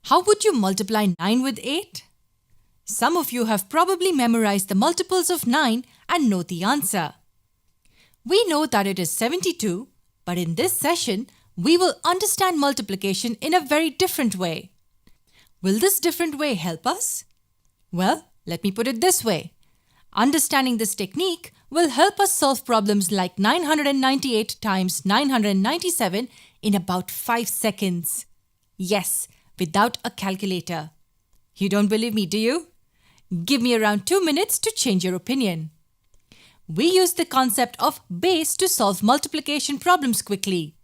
How would you multiply 9 with 8? Some of you have probably memorized the multiples of 9 and know the answer. We know that it is 72, but in this session, we will understand multiplication in a very different way. Will this different way help us? Well, let me put it this way. Understanding this technique will help us solve problems like 998 times 997 in about 5 seconds. Yes, without a calculator. You don't believe me, do you? Give me around 2 minutes to change your opinion. We use the concept of base to solve multiplication problems quickly.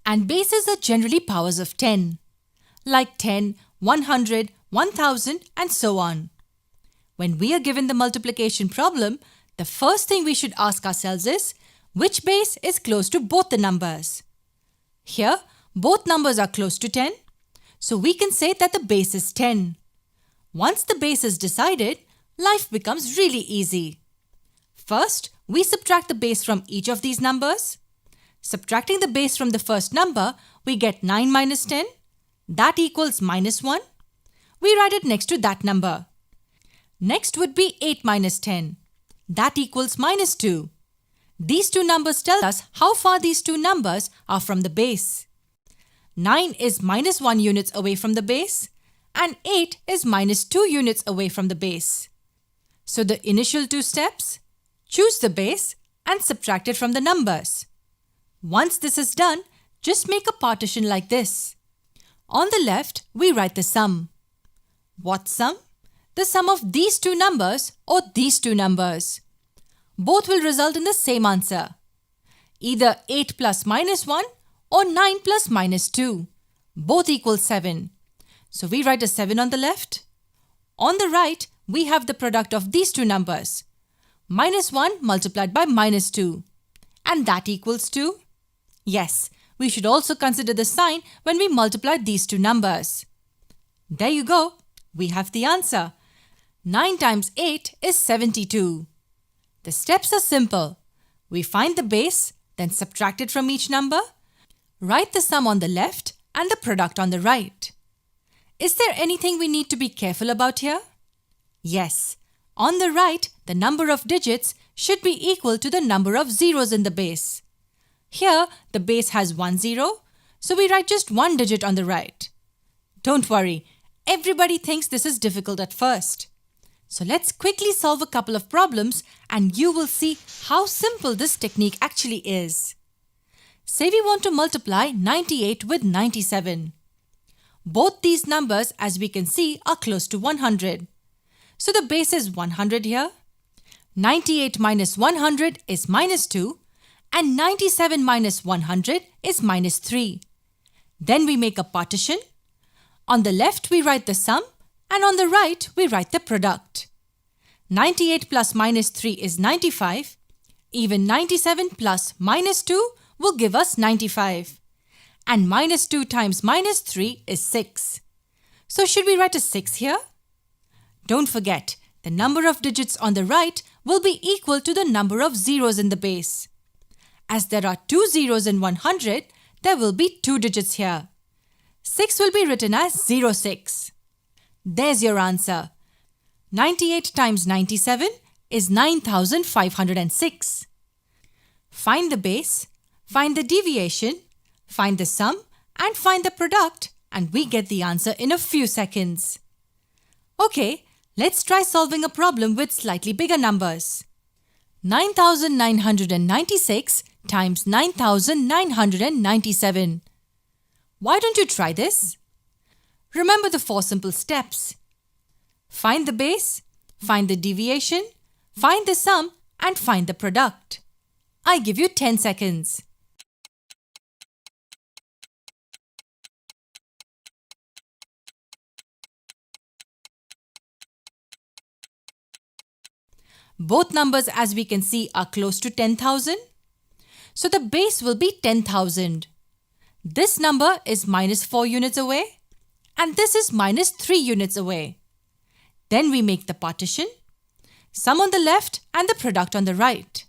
And bases are generally powers of 10, like 10, 100, 1000, and so on. When we are given the multiplication problem, the first thing we should ask ourselves is, which base is close to both the numbers? Here, both numbers are close to 10, so we can say that the base is 10. Once the base is decided, life becomes really easy. First, we subtract the base from each of these numbers. Subtracting the base from the first number, we get 9 minus 10. That equals minus 1. We write it next to that number. Next would be 8 minus 10. That equals minus 2. These two numbers tell us how far these two numbers are from the base. 9 is minus 1 units away from the base, and 8 is minus 2 units away from the base. So the initial two steps, choose the base and subtract it from the numbers. Once this is done, just make a partition like this. On the left, we write the sum. What sum? The sum of these two numbers or these two numbers. Both will result in the same answer. Either 8 plus minus 1 or 9 plus minus 2. Both equal 7. So we write a 7 on the left. On the right, we have the product of these two numbers. Minus 1 multiplied by minus 2. And that equals 2. Yes, we should also consider the sign when we multiply these two numbers. There you go. We have the answer. 9 times 8 is 72. The steps are simple. We find the base, then subtract it from each number. Write the sum on the left and the product on the right. Is there anything we need to be careful about here? Yes. On the right, the number of digits should be equal to the number of zeros in the base. Here, the base has 1 0, so we write just one digit on the right. Don't worry, everybody thinks this is difficult at first. So let's quickly solve a couple of problems and you will see how simple this technique actually is. Say we want to multiply 98 with 97. Both these numbers, as we can see, are close to 100. So the base is 100 here. 98 minus 100 is minus 2 and 97 minus 100 is minus 3. Then we make a partition. On the left we write the sum and on the right we write the product. 98 plus minus 3 is 95. Even 97 plus minus 2 will give us 95. And minus 2 times minus 3 is 6. So should we write a 6 here? Don't forget, the number of digits on the right will be equal to the number of zeros in the base. As there are 2 zeros in 100, there will be 2 digits here. 6 will be written as 06. There's your answer. 98 times 97 is 9506. Find the base, find the deviation, find the sum and find the product and we get the answer in a few seconds. Okay, let's try solving a problem with slightly bigger numbers. 9996 times 9997. Why don't you try this? Remember the 4 simple steps. Find the base, find the deviation, find the sum and find the product. I give you 10 seconds. Both numbers, as we can see, are close to 10,000. So the base will be 10,000. This number is minus 4 units away and this is minus 3 units away. Then we make the partition, sum on the left and the product on the right.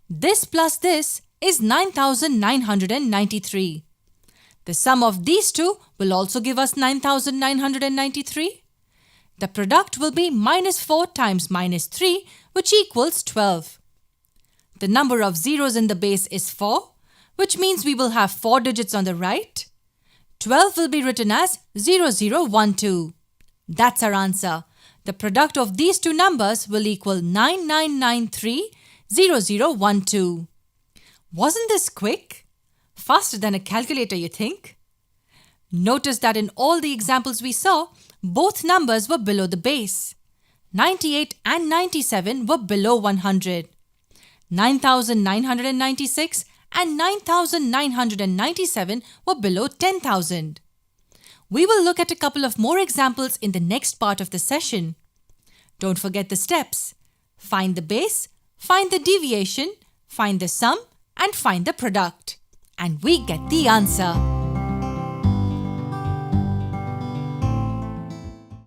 This plus this is 9,993. The sum of these two will also give us 9,993. The product will be minus 4 times minus 3, which equals 12. The number of zeros in the base is 4, which means we will have 4 digits on the right. 12 will be written as 0012. That's our answer. The product of these two numbers will equal 99930012. Wasn't this quick? Faster than a calculator, you think? Notice that in all the examples we saw, both numbers were below the base. 98 and 97 were below 100. 9,996 and 9,997 were below 10,000. We will look at a couple of more examples in the next part of the session. Don't forget the steps. Find the base, find the deviation, find the sum, and find the product. And we get the answer.